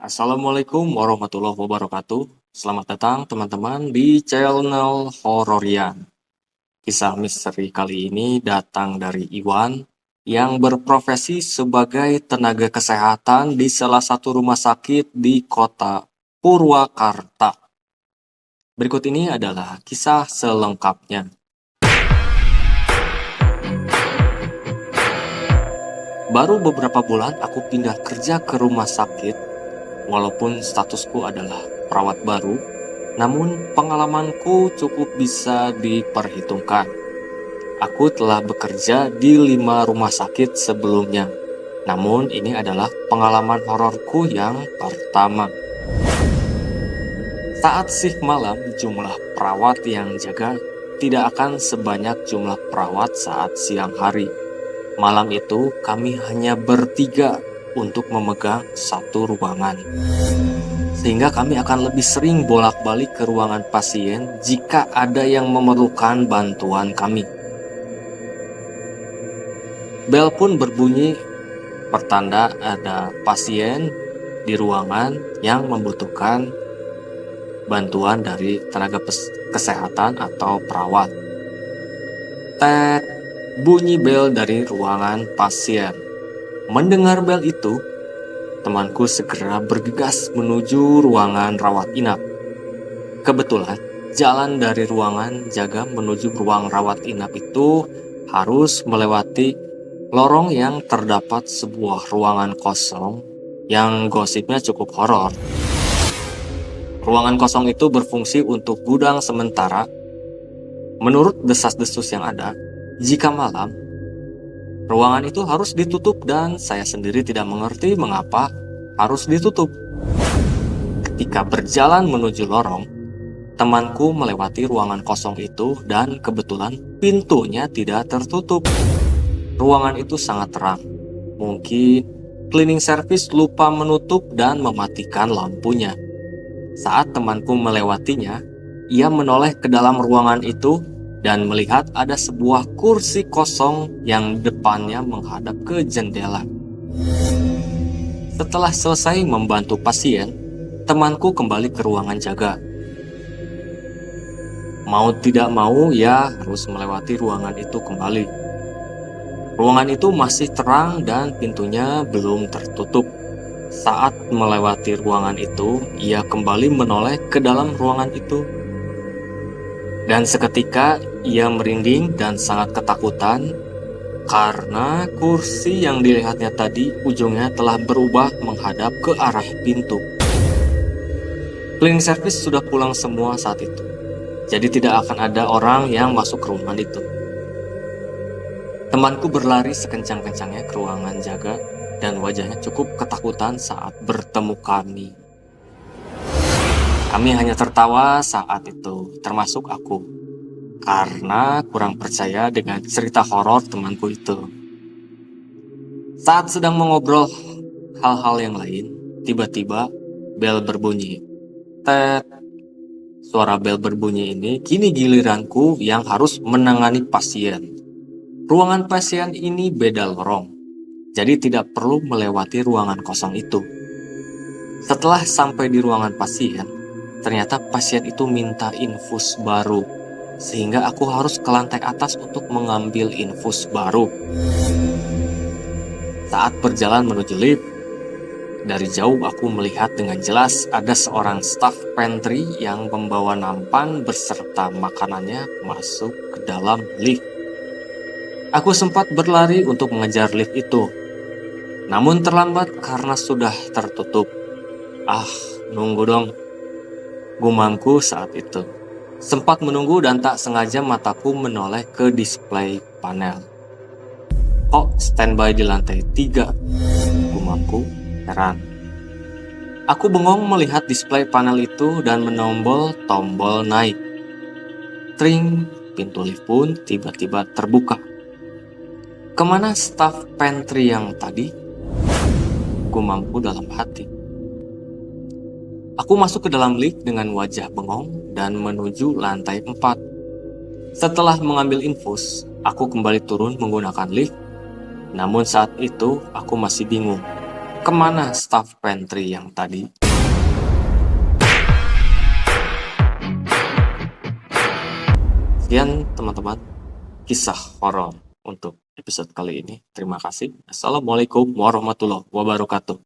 Assalamualaikum warahmatullahi wabarakatuh. Selamat datang teman-teman di channel Hororian. Kisah misteri kali ini datang dari Iwan yang berprofesi sebagai tenaga kesehatan di salah satu rumah sakit di kota Purwakarta. Berikut ini adalah kisah selengkapnya. Baru beberapa bulan aku pindah kerja ke rumah sakit. Walaupun statusku adalah perawat baru, namun pengalamanku cukup bisa diperhitungkan. Aku telah bekerja di 5 rumah sakit sebelumnya, namun ini adalah pengalaman hororku yang pertama. Saat shift malam, jumlah perawat yang jaga tidak akan sebanyak jumlah perawat saat siang hari. Malam itu kami hanya bertiga untuk memegang satu ruangan. Sehingga kami akan lebih sering bolak-balik ke ruangan pasien jika ada yang memerlukan bantuan kami. Bel pun berbunyi pertanda ada pasien di ruangan yang membutuhkan bantuan dari tenaga kesehatan atau perawat. Tet, bunyi bel dari ruangan pasien. Mendengar bel itu, temanku segera bergegas menuju ruangan rawat inap. Kebetulan, jalan dari ruangan jaga menuju ruang rawat inap itu harus melewati lorong yang terdapat sebuah ruangan kosong yang gosipnya cukup horor. Ruangan kosong itu berfungsi untuk gudang sementara. Menurut desas-desus yang ada, jika malam, ruangan itu harus ditutup dan saya sendiri tidak mengerti mengapa harus ditutup. Ketika berjalan menuju lorong, temanku melewati ruangan kosong itu dan kebetulan pintunya tidak tertutup. Ruangan itu sangat terang. Mungkin cleaning service lupa menutup dan mematikan lampunya. Saat temanku melewatinya, ia menoleh ke dalam ruangan itu dan melihat ada sebuah kursi kosong yang depannya menghadap ke jendela. Setelah selesai membantu pasien, temanku kembali ke ruangan jaga. Mau tidak mau, ia harus melewati ruangan itu kembali. Ruangan itu masih terang dan pintunya belum tertutup. Saat melewati ruangan itu, ia kembali menoleh ke dalam ruangan itu. Dan seketika ia merinding dan sangat ketakutan karena kursi yang dilihatnya tadi ujungnya telah berubah menghadap ke arah pintu. Cleaning service sudah pulang semua saat itu, jadi tidak akan ada orang yang masuk ke ruangan itu. Temanku berlari sekencang-kencangnya ke ruangan jaga dan wajahnya cukup ketakutan saat bertemu kami. Kami hanya tertawa saat itu, termasuk aku, karena kurang percaya dengan cerita horor temanku itu. Saat sedang mengobrol hal-hal yang lain, tiba-tiba bel berbunyi. Tet. Suara bel berbunyi ini kini giliranku yang harus menangani pasien. Ruangan pasien ini beda lorong, jadi tidak perlu melewati ruangan kosong itu. Setelah sampai di ruangan pasien, ternyata pasien itu minta infus baru, sehingga aku harus ke lantai atas untuk mengambil infus baru. Saat berjalan menuju lift, dari jauh aku melihat dengan jelas ada seorang staf pantry yang membawa nampan beserta makanannya masuk ke dalam lift. Aku sempat berlari untuk mengejar lift itu, namun terlambat karena sudah tertutup. Nunggu dong, gumamku saat itu. Sempat menunggu dan tak sengaja mataku menoleh ke display panel. Kok standby di lantai 3? Gumamku heran. Aku bengong melihat display panel itu dan menombol tombol naik. Tring, pintu lift pun tiba-tiba terbuka. Kemana staf pantry yang tadi? Gumamku dalam hati. Aku masuk ke dalam lift dengan wajah bengong dan menuju lantai 4. Setelah mengambil infus, aku kembali turun menggunakan lift. Namun saat itu aku masih bingung. Kemana staff pantry yang tadi? Sekian teman-teman, kisah horor untuk episode kali ini. Terima kasih. Assalamualaikum warahmatullahi wabarakatuh.